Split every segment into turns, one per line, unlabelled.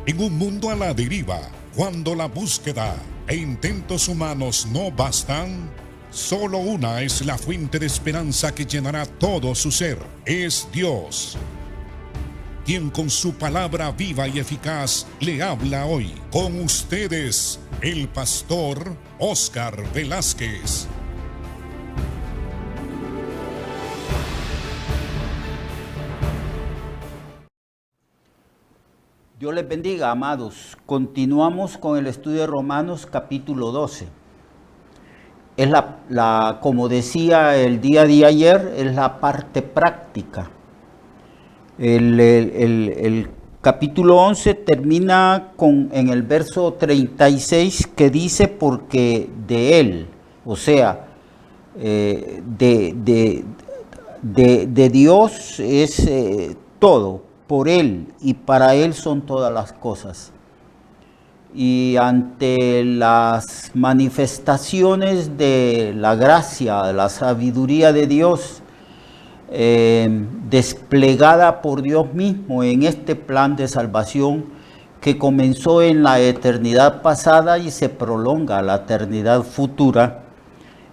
En un mundo a la deriva, cuando la búsqueda e intentos humanos no bastan, solo una es la fuente de esperanza que llenará todo su ser. Es Dios, quien con su palabra viva y eficaz le habla hoy. Con ustedes, el pastor Óscar Velázquez.
Dios les bendiga, amados. Continuamos con el estudio de Romanos capítulo 12. Es como decía el día de ayer, es la parte práctica. El capítulo 11 termina en el verso 36 que dice: porque de Él, o sea, de Dios es todo. Por Él y para Él son todas las cosas. Y ante las manifestaciones de la gracia, de la sabiduría de Dios, desplegada por Dios mismo en este plan de salvación que comenzó en la eternidad pasada y se prolonga a la eternidad futura,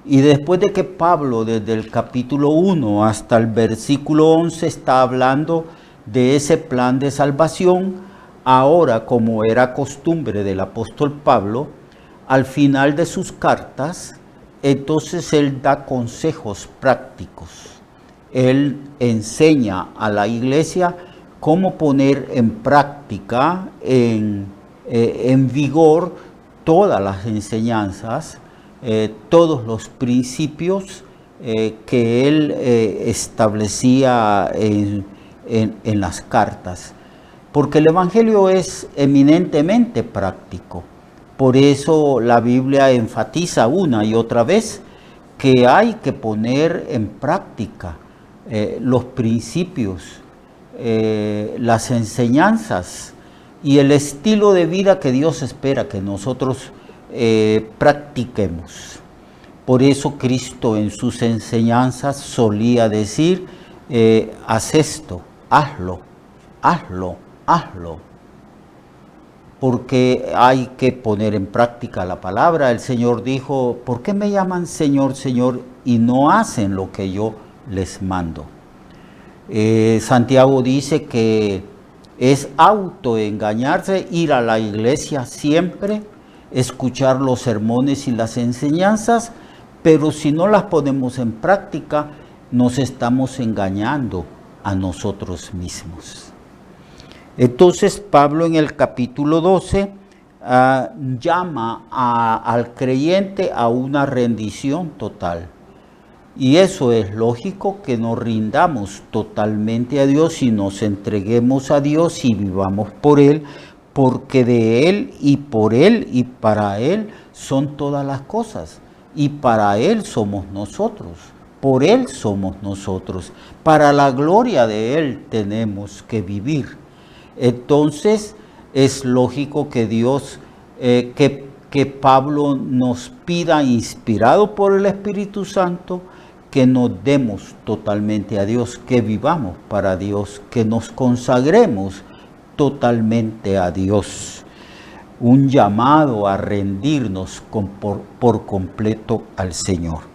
y después de que Pablo desde el capítulo 1 hasta el versículo 11 está hablando de ese plan de salvación, ahora, como era costumbre del apóstol Pablo, al final de sus cartas, entonces él da consejos prácticos. Él enseña a la iglesia cómo poner en práctica, en vigor, todas las enseñanzas, todos los principios que él establecía en las cartas, porque el Evangelio es eminentemente práctico. Por eso la Biblia enfatiza una y otra vez que hay que poner en práctica los principios, las enseñanzas y el estilo de vida que Dios espera que nosotros practiquemos. Por eso Cristo en sus enseñanzas solía decir: haz esto, hazlo, hazlo, hazlo, porque hay que poner en práctica la palabra. El Señor dijo: ¿por qué me llaman Señor, Señor, y no hacen lo que yo les mando? Santiago dice que es autoengañarse, ir a la iglesia siempre, escuchar los sermones y las enseñanzas, pero si no las ponemos en práctica, nos estamos engañando a nosotros mismos. Entonces Pablo en el capítulo 12 llama al creyente a una rendición total. Y eso es lógico, que nos rindamos totalmente a Dios y nos entreguemos a Dios y vivamos por Él, porque de Él y por Él y para Él son todas las cosas. Y para Él somos nosotros. Por Él somos nosotros. Para la gloria de Él tenemos que vivir. Entonces es lógico que Dios, que Pablo nos pida, inspirado por el Espíritu Santo, que nos demos totalmente a Dios, que vivamos para Dios, que nos consagremos totalmente a Dios. Un llamado a rendirnos por completo al Señor.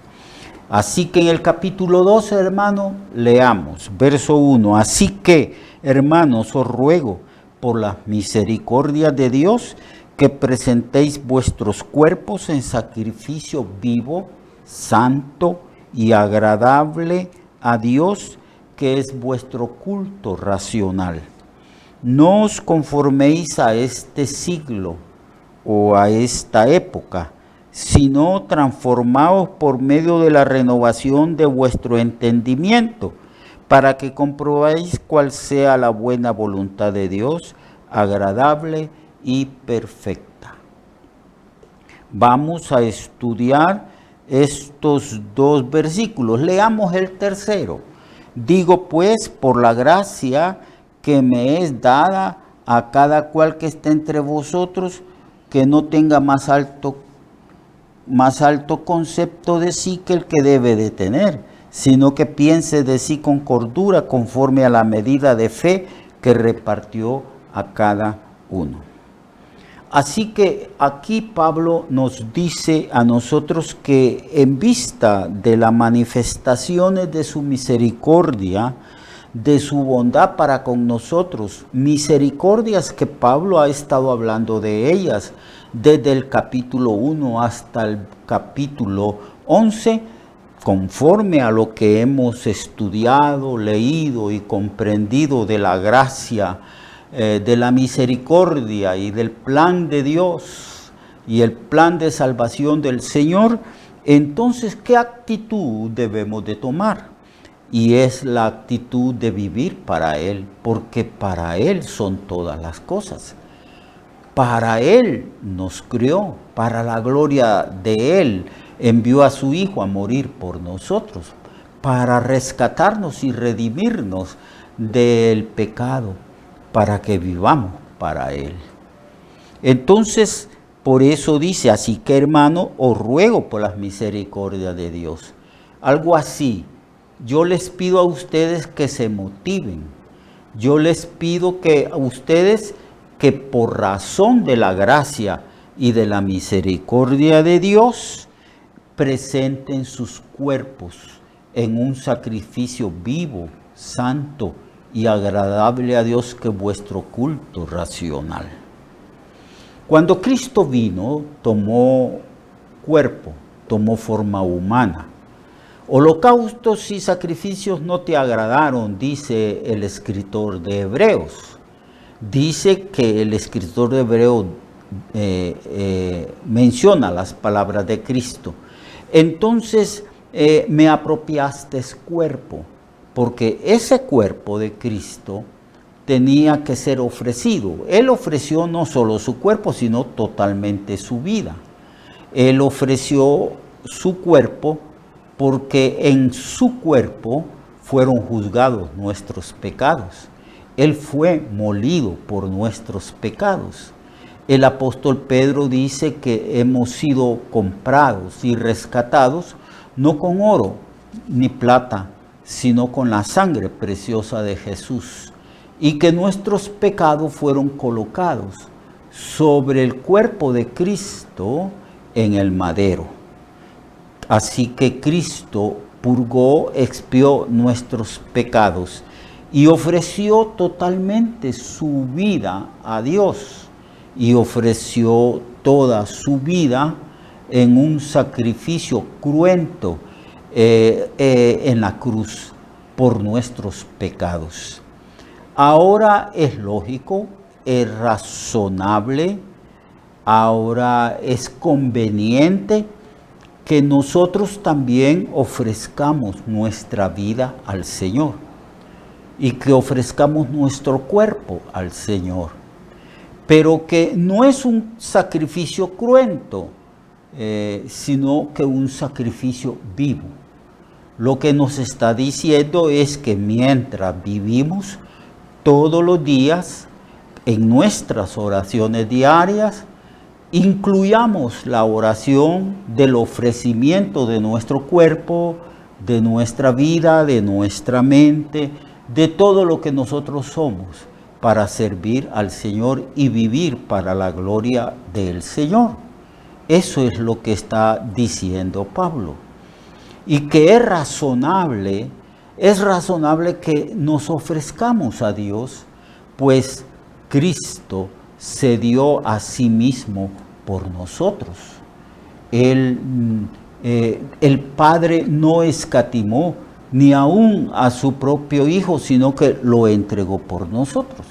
Así que en el capítulo 12, hermano, leamos, verso 1. Así que, hermanos, os ruego por las misericordias de Dios que presentéis vuestros cuerpos en sacrificio vivo, santo y agradable a Dios, que es vuestro culto racional. No os conforméis a este siglo o a esta época, sino transformaos por medio de la renovación de vuestro entendimiento, para que comprobéis cuál sea la buena voluntad de Dios, agradable y perfecta. Vamos a estudiar estos dos versículos. Leamos el tercero. Digo pues, por la gracia que me es dada a cada cual que esté entre vosotros, que no tenga más alto concepto de sí que el que debe de tener, sino que piense de sí con cordura, conforme a la medida de fe que repartió a cada 1. Así que aquí Pablo nos dice a nosotros que en vista de las manifestaciones de su misericordia, de su bondad para con nosotros, misericordias que Pablo ha estado hablando de ellas desde el capítulo 1 hasta el capítulo 11, conforme a lo que hemos estudiado, leído y comprendido de la gracia, de la misericordia y del plan de Dios y el plan de salvación del Señor. Entonces, ¿qué actitud debemos de tomar? Y es la actitud de vivir para Él, porque para Él son todas las cosas. Para Él nos crió, para la gloria de Él envió a su Hijo a morir por nosotros, para rescatarnos y redimirnos del pecado, para que vivamos para Él. Entonces, por eso dice, así que hermano, os ruego por las misericordias de Dios. Algo así, yo les pido a ustedes que se motiven. Yo les pido que a ustedes que por razón de la gracia y de la misericordia de Dios, presenten sus cuerpos en un sacrificio vivo, santo y agradable a Dios, que es vuestro culto racional. Cuando Cristo vino, tomó cuerpo, tomó forma humana. Holocaustos y sacrificios no te agradaron, dice el escritor de Hebreos. Dice que el escritor de Hebreos menciona las palabras de Cristo. Entonces me apropiaste cuerpo, porque ese cuerpo de Cristo tenía que ser ofrecido. Él ofreció no solo su cuerpo, sino totalmente su vida. Él ofreció su cuerpo porque en su cuerpo fueron juzgados nuestros pecados. Él fue molido por nuestros pecados. El apóstol Pedro dice que hemos sido comprados y rescatados no con oro ni plata, sino con la sangre preciosa de Jesús, y que nuestros pecados fueron colocados sobre el cuerpo de Cristo en el madero. Así que Cristo purgó, expió nuestros pecados y ofreció totalmente su vida a Dios, y ofreció toda su vida en un sacrificio cruento en la cruz por nuestros pecados. Ahora es lógico, es razonable, ahora es conveniente que nosotros también ofrezcamos nuestra vida al Señor y que ofrezcamos nuestro cuerpo al Señor, pero que no es un sacrificio cruento, sino que un sacrificio vivo. Lo que nos está diciendo es que mientras vivimos todos los días en nuestras oraciones diarias, incluyamos la oración del ofrecimiento de nuestro cuerpo, de nuestra vida, de nuestra mente, de todo lo que nosotros somos, para servir al Señor y vivir para la gloria del Señor. Eso es lo que está diciendo Pablo. Y que es razonable que nos ofrezcamos a Dios, pues Cristo se dio a sí mismo por nosotros. El Padre no escatimó ni aún a su propio Hijo, sino que lo entregó por nosotros.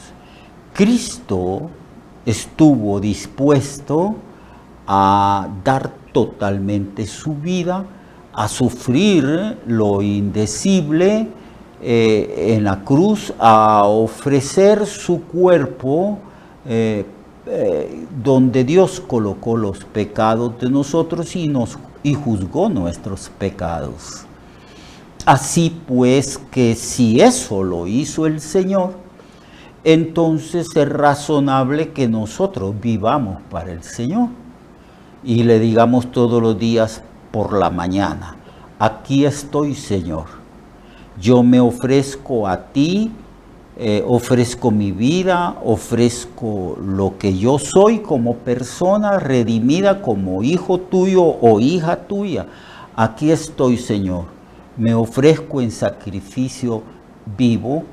Cristo estuvo dispuesto a dar totalmente su vida, a sufrir lo indecible en la cruz, a ofrecer su cuerpo donde Dios colocó los pecados de nosotros y juzgó nuestros pecados. Así pues, que si eso lo hizo el Señor, entonces es razonable que nosotros vivamos para el Señor y le digamos todos los días por la mañana: aquí estoy, Señor, yo me ofrezco a ti ofrezco mi vida, ofrezco lo que yo soy como persona redimida, como hijo tuyo o hija tuya. Aquí estoy, Señor. Me ofrezco en sacrificio vivo,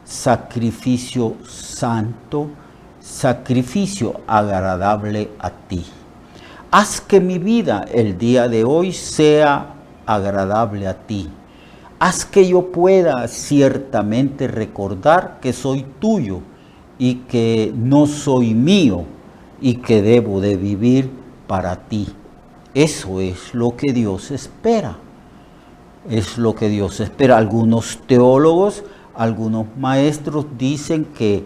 sacrificio santo, sacrificio agradable a ti. Haz que mi vida el día de hoy sea agradable a ti. Haz que yo pueda ciertamente recordar que soy tuyo y que no soy mío y que debo de vivir para ti. Eso es lo que Dios espera. Es lo que Dios espera. Algunos teólogos, algunos maestros dicen que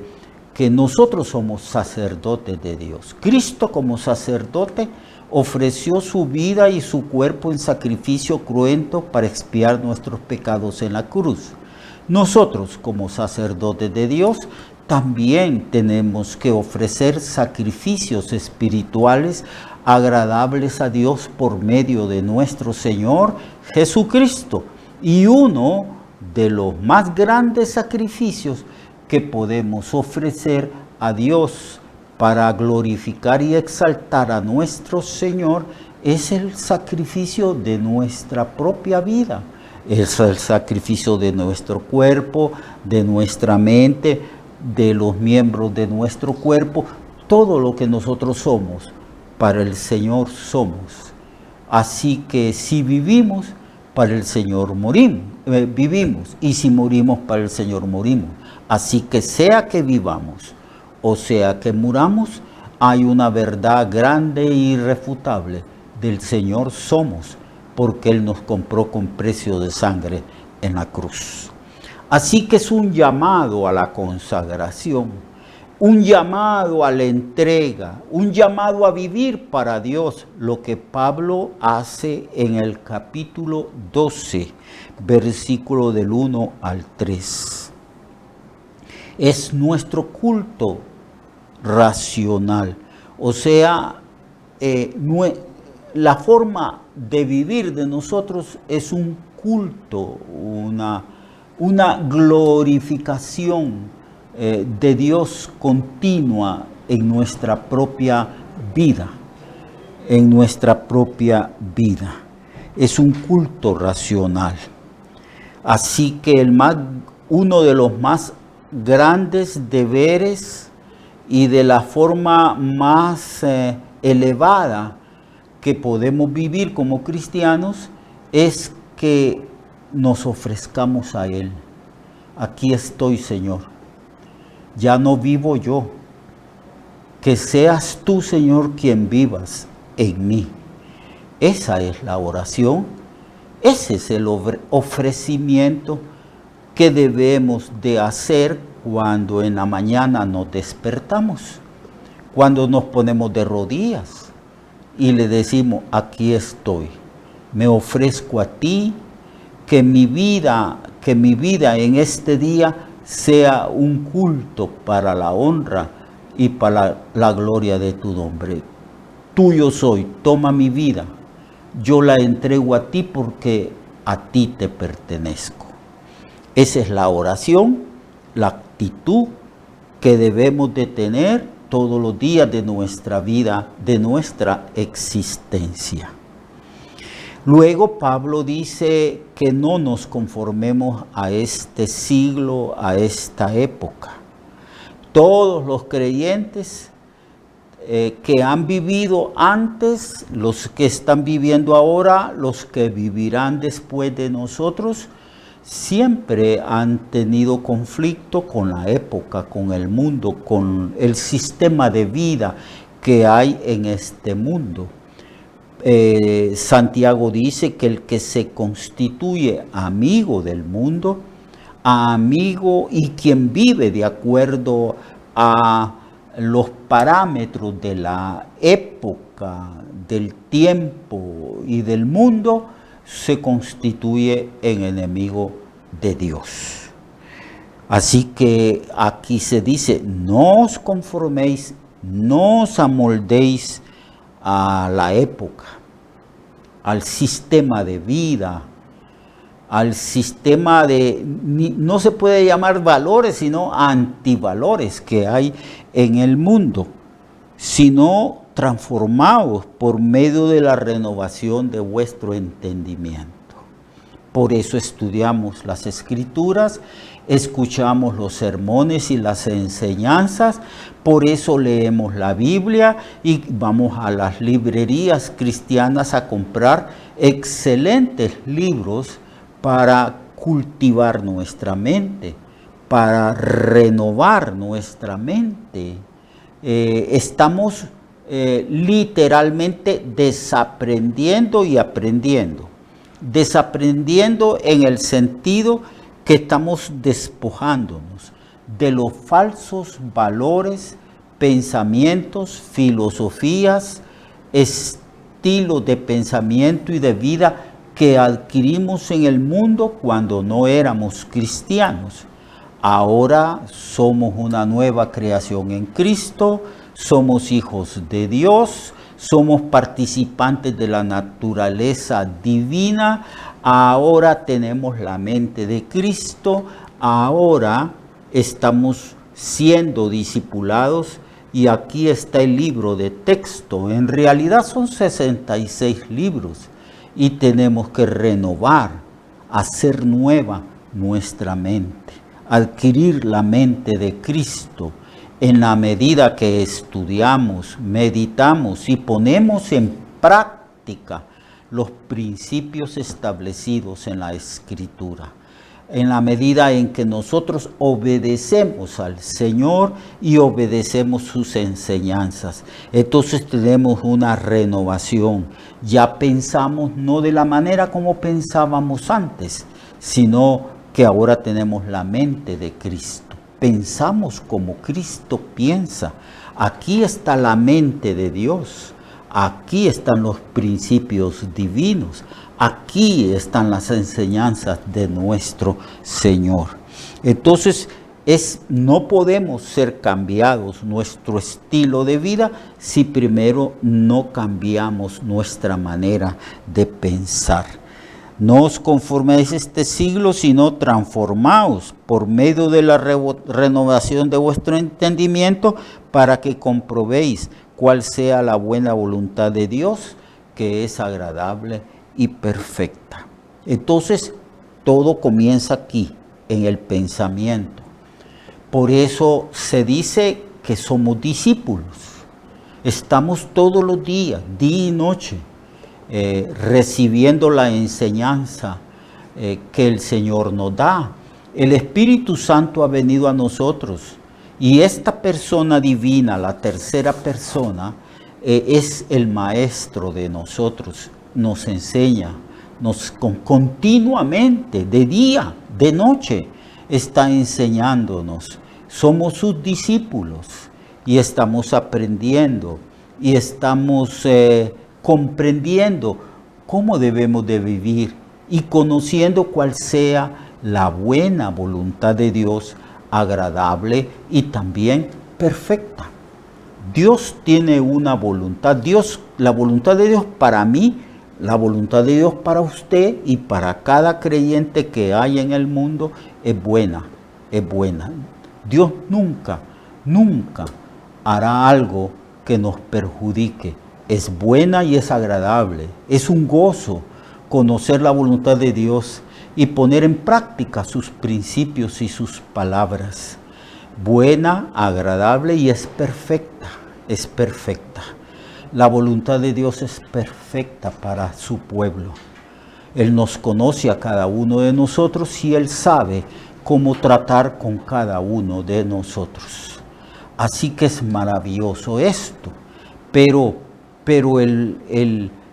nosotros somos sacerdotes de Dios. Cristo como sacerdote ofreció su vida y su cuerpo en sacrificio cruento para expiar nuestros pecados en la cruz. Nosotros, como sacerdotes de Dios, también tenemos que ofrecer sacrificios espirituales agradables a Dios por medio de nuestro Señor Jesucristo. Y uno de los más grandes sacrificios que podemos ofrecer a Dios para glorificar y exaltar a nuestro Señor es el sacrificio de nuestra propia vida. Es el sacrificio de nuestro cuerpo, de nuestra mente, de los miembros de nuestro cuerpo, todo lo que nosotros somos, para el Señor somos. Así que si vivimos, para el Señor vivimos, y si morimos, para el Señor morimos. Así que sea que vivamos, o sea que muramos, hay una verdad grande e irrefutable. Del Señor somos, porque Él nos compró con precio de sangre en la cruz. Así que es un llamado a la consagración, un llamado a la entrega, un llamado a vivir para Dios, lo que Pablo hace en el capítulo 12, versículo del 1 al 3. Es nuestro culto racional, o sea, la forma de vivir de nosotros es un culto, una glorificación de Dios continua en nuestra propia vida, Es un culto racional. Así que uno de los más grandes deberes y de la forma más elevada que podemos vivir como cristianos es que nos ofrezcamos a Él. Aquí estoy, Señor. Ya no vivo yo. Que seas tú, Señor, quien vivas en mí. Esa es la oración. Ese es el ofrecimiento que debemos de hacer cuando en la mañana nos despertamos, cuando nos ponemos de rodillas y le decimos, aquí estoy, me ofrezco a ti, que mi vida en este día sea un culto para la honra y para la gloria de tu nombre. Tuyo soy, toma mi vida, yo la entrego a ti porque a ti te pertenezco. Esa es la oración, la actitud que debemos de tener todos los días de nuestra vida, de nuestra existencia. Luego Pablo dice que no nos conformemos a este siglo, a esta época. Todos los creyentes que han vivido antes, los que están viviendo ahora, los que vivirán después de nosotros, siempre han tenido conflicto con la época, con el mundo, con el sistema de vida que hay en este mundo. Santiago dice que el que se constituye amigo del mundo, amigo y quien vive de acuerdo a los parámetros de la época, del tiempo y del mundo, se constituye en enemigo de Dios. Así que aquí se dice, no os conforméis, no os amoldéis a la época, al sistema de vida, al sistema no se puede llamar valores, sino antivalores que hay en el mundo, sino transformados por medio de la renovación de vuestro entendimiento. Por eso estudiamos las Escrituras, escuchamos los sermones y las enseñanzas, por eso leemos la Biblia y vamos a las librerías cristianas a comprar excelentes libros para cultivar nuestra mente, para renovar nuestra mente. Estamos literalmente desaprendiendo y aprendiendo. Desaprendiendo en el sentido que estamos despojándonos de los falsos valores, pensamientos, filosofías, estilos de pensamiento y de vida que adquirimos en el mundo cuando no éramos cristianos. Ahora somos una nueva creación en Cristo, somos hijos de Dios, somos participantes de la naturaleza divina, ahora tenemos la mente de Cristo, ahora estamos siendo discipulados y aquí está el libro de texto. En realidad son 66 libros y tenemos que renovar, hacer nueva nuestra mente, adquirir la mente de Cristo. En la medida que estudiamos, meditamos y ponemos en práctica los principios establecidos en la Escritura, en la medida en que nosotros obedecemos al Señor y obedecemos sus enseñanzas, entonces tenemos una renovación. Ya pensamos no de la manera como pensábamos antes, sino que ahora tenemos la mente de Cristo. Pensamos como Cristo piensa. Aquí está la mente de Dios. Aquí están los principios divinos. Aquí están las enseñanzas de nuestro Señor. Entonces, no podemos ser cambiados nuestro estilo de vida si primero no cambiamos nuestra manera de pensar. No os conforméis este siglo, sino transformaos por medio de la renovación de vuestro entendimiento, para que comprobéis cuál sea la buena voluntad de Dios, que es agradable y perfecta. Entonces, todo comienza aquí, en el pensamiento. Por eso se dice que somos discípulos. Estamos todos los días, día y noche, recibiendo la enseñanza que el Señor nos da. El Espíritu Santo ha venido a nosotros y esta persona divina, la tercera persona, es el maestro de nosotros, nos enseña, continuamente, de día, de noche, está enseñándonos. Somos sus discípulos y estamos aprendiendo y estamos comprendiendo cómo debemos de vivir y conociendo cuál sea la buena voluntad de Dios, agradable y también perfecta. Dios tiene una voluntad. La voluntad de Dios para mí, la voluntad de Dios para usted y para cada creyente que hay en el mundo es buena, es buena. Dios nunca hará algo que nos perjudique. Es buena y es agradable. Es un gozo conocer la voluntad de Dios y poner en práctica sus principios y sus palabras. Buena, agradable y es perfecta. Es perfecta. La voluntad de Dios es perfecta para su pueblo. Él nos conoce a cada uno de nosotros y Él sabe cómo tratar con cada uno de nosotros. Así que es maravilloso esto. Pero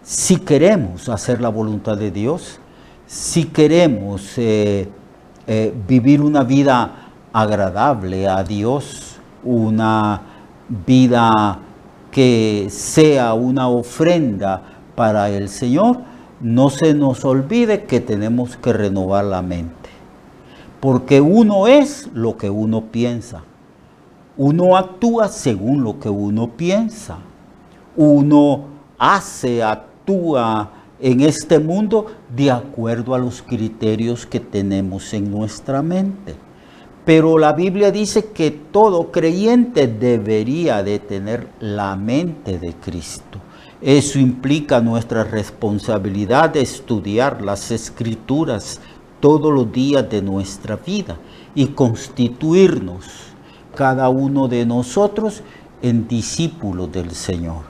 si queremos hacer la voluntad de Dios, si queremos vivir una vida agradable a Dios, una vida que sea una ofrenda para el Señor, no se nos olvide que tenemos que renovar la mente. Porque uno es lo que uno piensa. Uno actúa según lo que uno piensa. Uno actúa en este mundo de acuerdo a los criterios que tenemos en nuestra mente. Pero la Biblia dice que todo creyente debería de tener la mente de Cristo. Eso implica nuestra responsabilidad de estudiar las Escrituras todos los días de nuestra vida y constituirnos, cada uno de nosotros, en discípulos del Señor.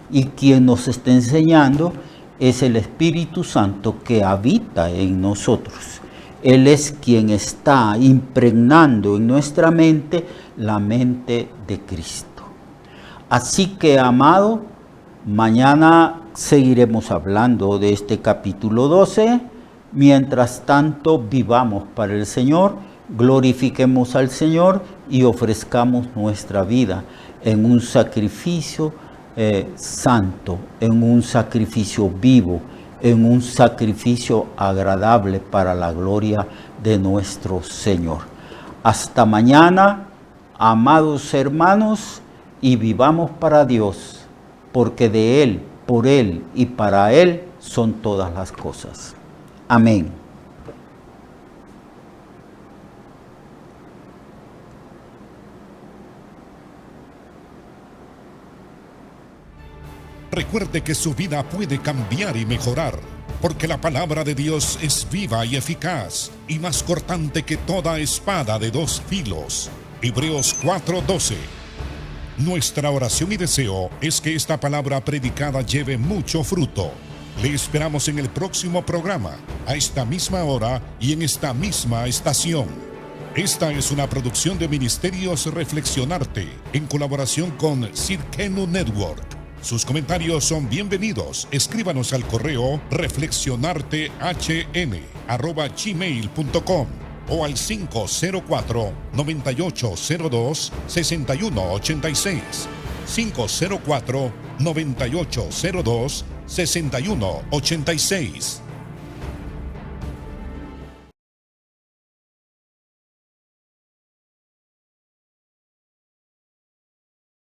Y quien nos está enseñando es el Espíritu Santo que habita en nosotros. Él es quien está impregnando en nuestra mente la mente de Cristo. Así que, amado, mañana seguiremos hablando de este capítulo 12. Mientras tanto, vivamos para el Señor, glorifiquemos al Señor y ofrezcamos nuestra vida en un sacrificio santo, en un sacrificio vivo, en un sacrificio agradable para la gloria de nuestro Señor. Hasta mañana, amados hermanos, y vivamos para Dios, porque de Él, por Él y para Él son todas las cosas. Amén.
Recuerde que su vida puede cambiar y mejorar, porque la palabra de Dios es viva y eficaz, y más cortante que toda espada de dos filos. Hebreos 4:12. Nuestra oración y deseo es que esta palabra predicada lleve mucho fruto. Le esperamos en el próximo programa, a esta misma hora y en esta misma estación. Esta es una producción de Ministerios Reflexionarte, en colaboración con Cirkenu Network. Sus comentarios son bienvenidos. Escríbanos al correo reflexionartehn@gmail.com o al 504-9802-6186. 504-9802-6186.